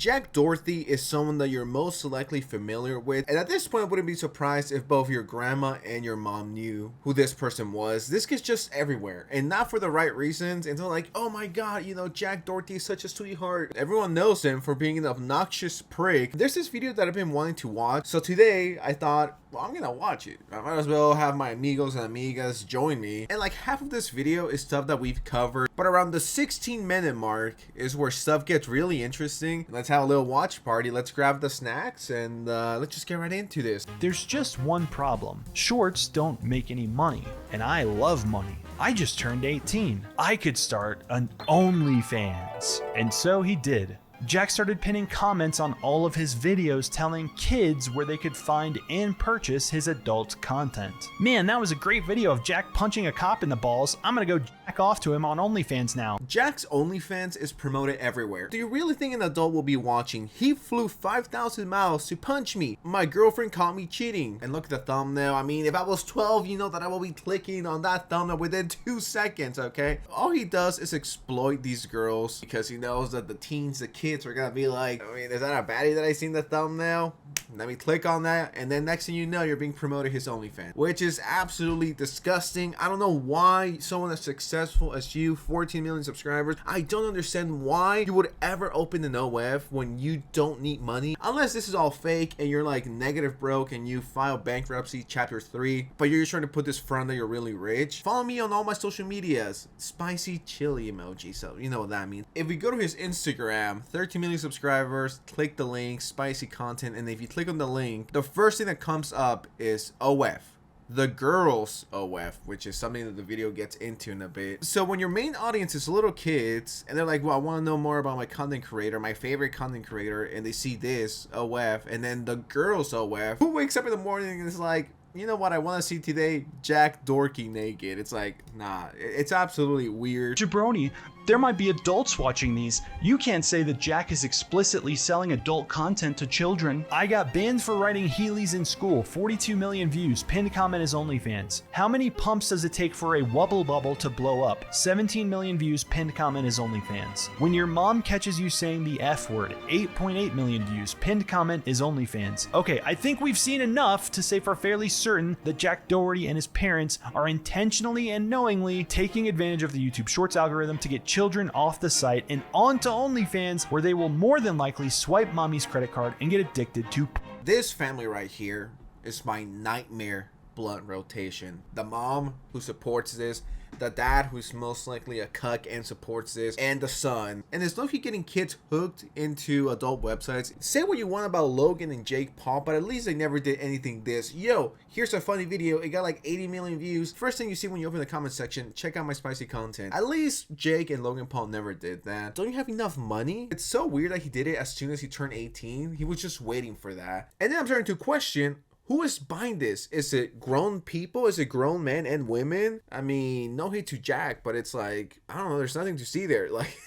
Jack Doherty is someone that you're most likely familiar with, and at this point I wouldn't be surprised if both your grandma and your mom knew who this person was. This gets just everywhere, and not for the right reasons, and they're like, oh my god, you know, Jack Doherty is such a sweetheart. Everyone knows him for being an obnoxious prick. There's this video that I've been wanting to watch, so today I thought, well, I'm gonna watch it. I might as well have my amigos and amigas join me. And like half of this video is stuff that we've covered, but around the 16-minute mark is where stuff gets really interesting. Let's have a little watch party. Let's grab the snacks and let's just get right into this. There's just one problem. Shorts don't make any money, and I love money. I just turned 18. I could start an OnlyFans. And so he did. Jack started pinning comments on all of his videos telling kids where they could find and purchase his adult content. Man, that was a great video of Jack punching a cop in the balls. I'm gonna go jack off to him on OnlyFans now. Jack's OnlyFans is promoted everywhere. Do you really think an adult will be watching? He flew 5,000 miles to punch me. My girlfriend caught me cheating. And look at the thumbnail. I mean, if I was 12, you know that I will be clicking on that thumbnail within 2 seconds, okay? All he does is exploit these girls because he knows that the teens, the kids are gonna be like, I mean, is that a baddie that I seen the thumbnail? Let me click on that, and then next thing you know, you're being promoted his OnlyFans, which is absolutely disgusting. I don't know why someone as successful as you, 14 million subscribers, I don't understand why you would ever open an OF when you don't need money, unless this is all fake and you're like negative broke and you file bankruptcy chapter 3, but you're just trying to put this front that you're really rich. Follow me on all my social medias, spicy chili emoji, so you know what that means. If we go to his Instagram, 13 million subscribers, click the link, spicy content, and if you click on the link, the first thing that comes up is OF. The girls OF, which is something that the video gets into in a bit. So when your main audience is little kids and they're like, well, I want to know more about my content creator, my favorite content creator, and they see this OF, and then the girls OF, who wakes up in the morning and is like, you know what I want to see today? Jack Doherty naked. It's like, nah, it's absolutely weird. Jabroni, there might be adults watching these. You can't say that Jack is explicitly selling adult content to children. I got banned for writing Heelys in school. 42 million views. Pinned comment is OnlyFans. How many pumps does it take for a wubble bubble to blow up? 17 million views. Pinned comment is OnlyFans. When your mom catches you saying the F word, 8.8 million views. Pinned comment is OnlyFans. Okay, I think we've seen enough to say for fairly certain that Jack Doherty and his parents are intentionally and knowingly taking advantage of the YouTube Shorts algorithm to get children off the site and onto OnlyFans, where they will more than likely swipe mommy's credit card and get addicted to. This family right here is my nightmare blunt rotation. The mom who supports this, the dad who's most likely a cuck and supports this, and the son. And there's no getting kids hooked into adult websites. Say what you want about Logan and Jake Paul, but at least they never did anything this. Yo, here's a funny video. It got like 80 million views. First thing you see when you open the comment section, check out my spicy content. At least Jake and Logan Paul never did that. Don't you have enough money? It's so weird that he did it as soon as he turned 18. He was just waiting for that. And then I'm starting to question, who is buying this? Is it grown people? Is it grown men and women? I mean, no hate to Jack, but it's like, I don't know, there's nothing to see there. Like,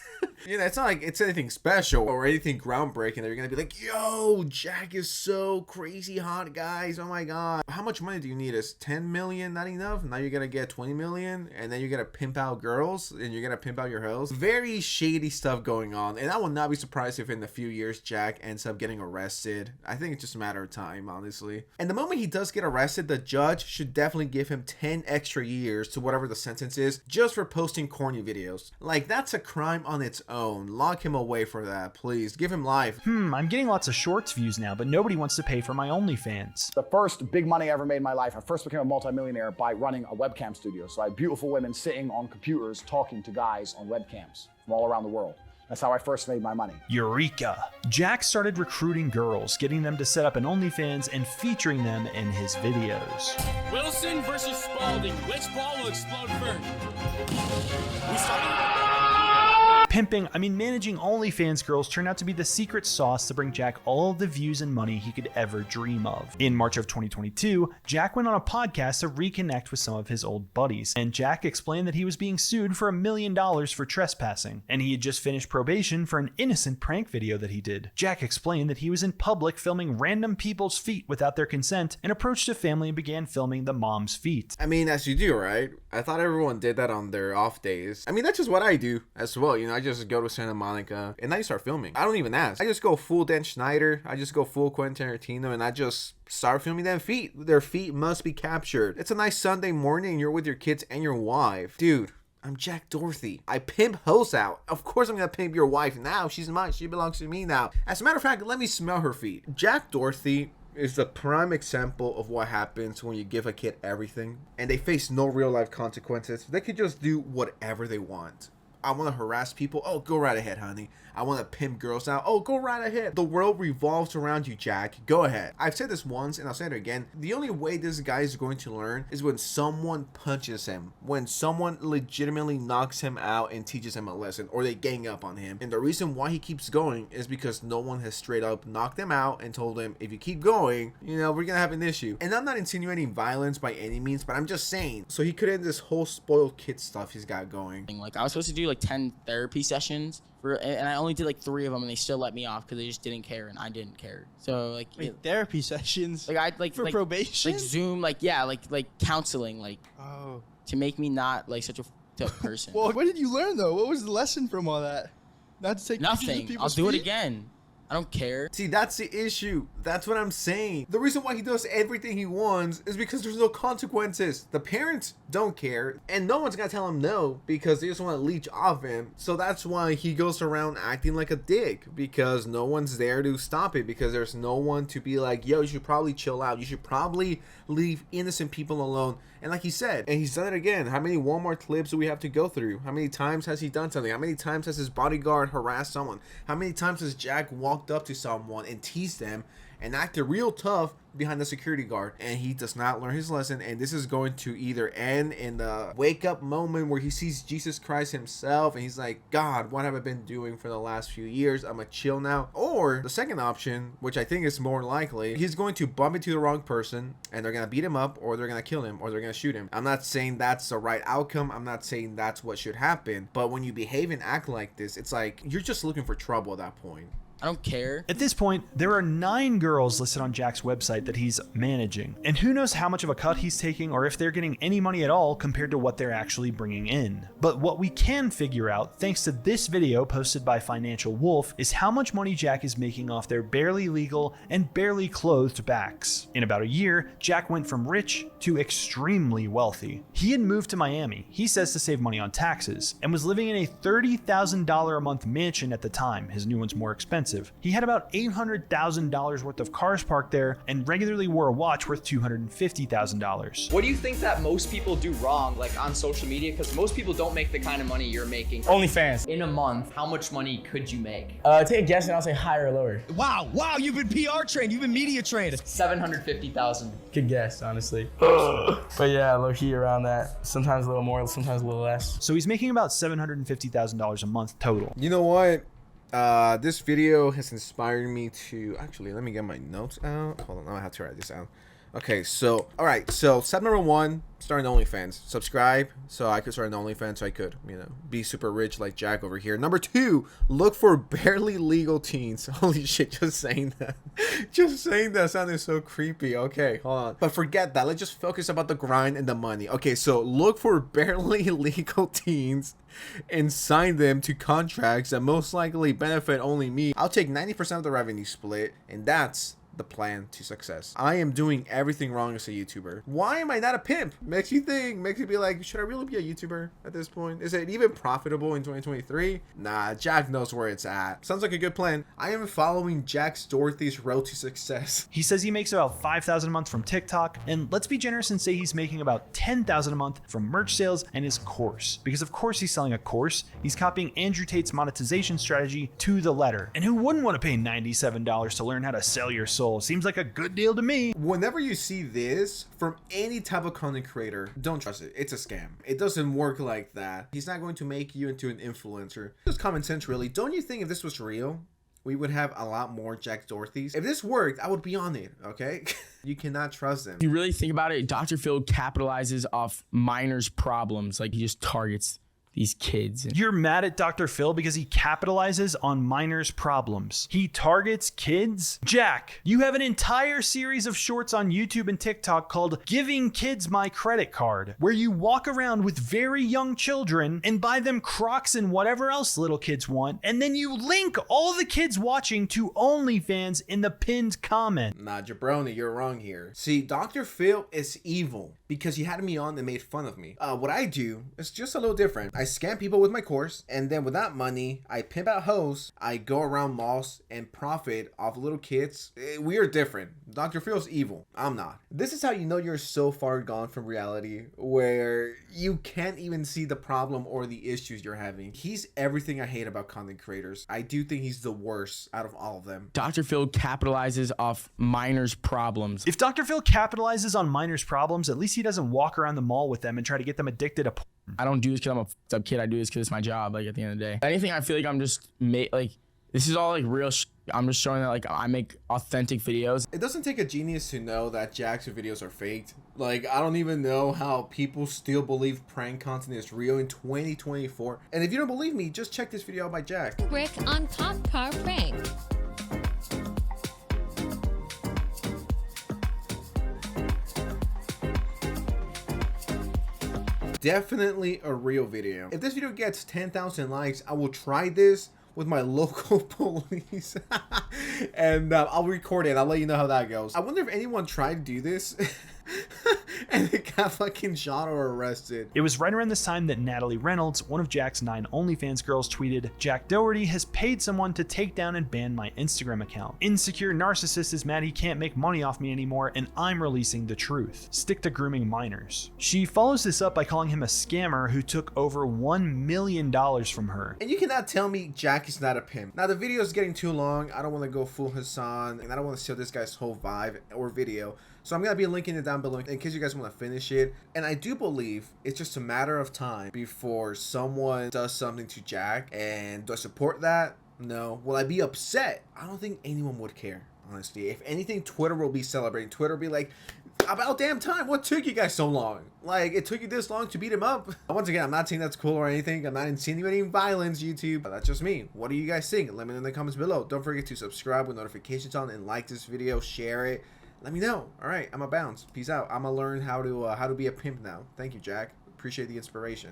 you know, it's not like it's anything special or anything groundbreaking that you're gonna be like, yo, Jack is so crazy hot, guys. Oh my god. How much money do you need? Is 10 million not enough? Now you're gonna get 20 million, and then you're gonna pimp out girls, and you're gonna pimp out your hoes. Very shady stuff going on, and I will not be surprised if in a few years Jack ends up getting arrested. I think it's just a matter of time, honestly. And the moment he does get arrested, the judge should definitely give him 10 extra years to whatever the sentence is, just for posting corny videos. Like, that's a crime on its own. Lock him away for that, please. Give him life. I'm getting lots of Shorts views now, but nobody wants to pay for my OnlyFans. The first big money I ever made in my life, I first became a multimillionaire by running a webcam studio. So I had beautiful women sitting on computers talking to guys on webcams from all around the world. That's how I first made my money. Eureka! Jack started recruiting girls, getting them to set up an OnlyFans and featuring them in his videos. Wilson versus Spalding. Which ball will explode first? We started. Managing OnlyFans girls turned out to be the secret sauce to bring Jack all the views and money he could ever dream of. In March of 2022, Jack went on a podcast to reconnect with some of his old buddies, and Jack explained that he was being sued for $1 million for trespassing, and he had just finished probation for an innocent prank video that he did. Jack explained that he was in public filming random people's feet without their consent, and approached a family and began filming the mom's feet. I mean, as you do, right? I thought everyone did that on their off days. I mean, that's just what I do as well, you know, I just just go to Santa Monica and I start filming. I don't even ask. I just go full Dan Schneider. I just go full Quentin Tarantino and I just start filming their feet. Their feet must be captured. It's a nice Sunday morning and you're with your kids and your wife. Dude, I'm Jack Doherty. I pimp hoes out. Of course I'm gonna pimp your wife now. She's mine. She belongs to me now. As a matter of fact, let me smell her feet. Jack Doherty is the prime example of what happens when you give a kid everything and they face no real life consequences. They could just do whatever they want. I want to harass people. Oh, go right ahead, honey. I want to pimp girls out. Oh, go right ahead. The world revolves around you, Jack. Go ahead. I've said this once and I'll say it again. The only way this guy is going to learn is when someone punches him, when someone legitimately knocks him out and teaches him a lesson, or they gang up on him. And the reason why he keeps going is because no one has straight up knocked him out and told him, if you keep going, you know, we're gonna have an issue. And I'm not insinuating violence by any means, but I'm just saying, so he could end this whole spoiled kid stuff he's got going. Like, I was supposed to do like 10 therapy sessions and I only did like 3 of them, and they still let me off because they just didn't care and I didn't care. So like, Wait, therapy sessions? like I like for like, probation? like Zoom, like yeah, like counseling, like Oh. to make me not like such a fucked up person. Well, what did you learn though? What was the lesson from all that? Not to take pictures of Nothing. I'll people's do it feet? again. I don't care. See, that's the issue. That's what I'm saying. The reason why he does everything he wants is because there's no consequences. The parents don't care, and no one's gonna tell him no because they just want to leech off him. So that's why he goes around acting like a dick, because no one's there to stop it, because there's no one to be like, yo, you should probably chill out. You should probably leave innocent people alone. And like he said, and he's done it again, how many Walmart clips do we have to go through? How many times has he done something? How many times has his bodyguard harassed someone? How many times has Jack walked up to someone and teased them and acted real tough behind the security guard? And he does not learn his lesson, and this is going to either end in the wake up moment where he sees Jesus Christ himself and he's like, God, what have I been doing for the last few years? I'm gonna chill now. Or the second option, which I think is more likely, he's going to bump into the wrong person and they're gonna beat him up, or they're gonna kill him, or they're gonna shoot him. I'm not saying that's the right outcome. I'm not saying that's what should happen, but when you behave and act like this, it's like you're just looking for trouble at that point. I don't care. At this point, there are 9 girls listed on Jack's website that he's managing, and who knows how much of a cut he's taking or if they're getting any money at all compared to what they're actually bringing in. But what we can figure out, thanks to this video posted by Financial Wolf, is how much money Jack is making off their barely legal and barely clothed backs. In about a year, Jack went from rich to extremely wealthy. He had moved to Miami, he says to save money on taxes, and was living in a $30,000 a month mansion at the time. His new one's more expensive. He had about $800,000 worth of cars parked there and regularly wore a watch worth $250,000. What do you think that most people do wrong, like on social media? Because most people don't make the kind of money you're making. OnlyFans. In a month, how much money could you make? Take a guess and I'll say higher or lower. Wow, you've been PR trained, you've been media trained. 750,000. Good guess, honestly. But yeah, low key around that. Sometimes a little more, sometimes a little less. So he's making about $750,000 a month total. You know what? This video has inspired me to actually, let me get my notes out. Hold on, I have to write this out. Okay, so all right, so step number 1, starting OnlyFans. Subscribe so I could start an OnlyFans, so I could, you know, be super rich like Jack over here. Number 2, look for barely legal teens. Holy shit, just saying that sounded so creepy. Okay, hold on, but forget that. Let's just focus about the grind and the money. Okay, so look for barely legal teens and sign them to contracts that most likely benefit only me. I'll take 90% of the revenue split, and that's the plan to success. I am doing everything wrong as a YouTuber. Why am I not a pimp? Makes you think, makes you be like, should I really be a YouTuber at this point? Is it even profitable in 2023? Nah, Jack knows where it's at. Sounds like a good plan. I am following Jack Doherty's road to success. He says he makes about $5,000 a month from TikTok, and let's be generous and say he's making about $10,000 a month from merch sales and his course. Because of course he's selling a course. He's copying Andrew Tate's monetization strategy to the letter. And who wouldn't want to pay $97 to learn how to sell your soul? Seems like a good deal to me. Whenever you see this from any type of content creator, don't trust it. It's a scam. It doesn't work like that. He's not going to make you into an influencer. Just common sense, really. Don't you think if this was real, we would have a lot more Jack Dohertys? If this worked, I would be on it, okay? You cannot trust them. If you really think about it, Dr. Phil capitalizes off minors' problems. Like, he just targets these kids. You're mad at Dr. Phil because he capitalizes on minors' problems. He targets kids? Jack, you have an entire series of shorts on YouTube and TikTok called Giving Kids My Credit Card, where you walk around with very young children and buy them Crocs and whatever else little kids want, and then you link all the kids watching to OnlyFans in the pinned comment. Nah, jabroni, you're wrong here. See, Dr. Phil is evil because he had me on and made fun of me. What I do is just a little different. I scam people with my course, and then with that money, I pimp out hoes. I go around malls and profit off little kids. We are different. Dr. Phil's evil. I'm not. This is how you know you're so far gone from reality where you can't even see the problem or the issues you're having. He's everything I hate about content creators. I do think he's the worst out of all of them. Dr. Phil capitalizes off minors' problems. If Dr. Phil capitalizes on minors' problems, at least he doesn't walk around the mall with them and try to get them addicted to porn. I don't do this because I'm a fucked up kid. I do this because it's my job. Like at the end of the day, anything I feel like I'm just like this is all like real. I'm just showing that like I make authentic videos. It doesn't take a genius to know that Jack's videos are faked. Like, I don't even know how people still believe prank content is real in 2024. And if you don't believe me, just check this video out by Jack. Rick on Cop Car Prank. Definitely a real video. If this video gets 10,000 likes, I will try this with my local police and I'll record it. I'll let you know how that goes. I wonder if anyone tried to do this and they got fucking shot or arrested. It was right around this time that Natalie Reynolds, one of Jack's 9 OnlyFans girls, tweeted, "Jack Doherty has paid someone to take down and ban my Instagram account. Insecure narcissist is mad he can't make money off me anymore and I'm releasing the truth. Stick to grooming minors." She follows this up by calling him a scammer who took over $1 million from her. And you cannot tell me Jack is not a pimp. Now the video is getting too long. I don't want to go full Hassan and I don't want to steal this guy's whole vibe or video. So I'm going to be linking it down below in case you guys want to finish it. And I do believe it's just a matter of time before someone does something to Jack. And do I support that? No. Will I be upset? I don't think anyone would care, honestly. If anything, Twitter will be celebrating. Twitter will be like, about damn time, what took you guys so long? Like, it took you this long to beat him up? Once again, I'm not saying that's cool or anything. I'm not insinuating violence, YouTube. That's just me. What do you guys think? Let me know in the comments below. Don't forget to subscribe with notifications on and like this video, share it. Let me know. All right, I'm a bounce. Peace out. I'm gonna learn how to be a pimp now. Thank you, Jack. Appreciate the inspiration.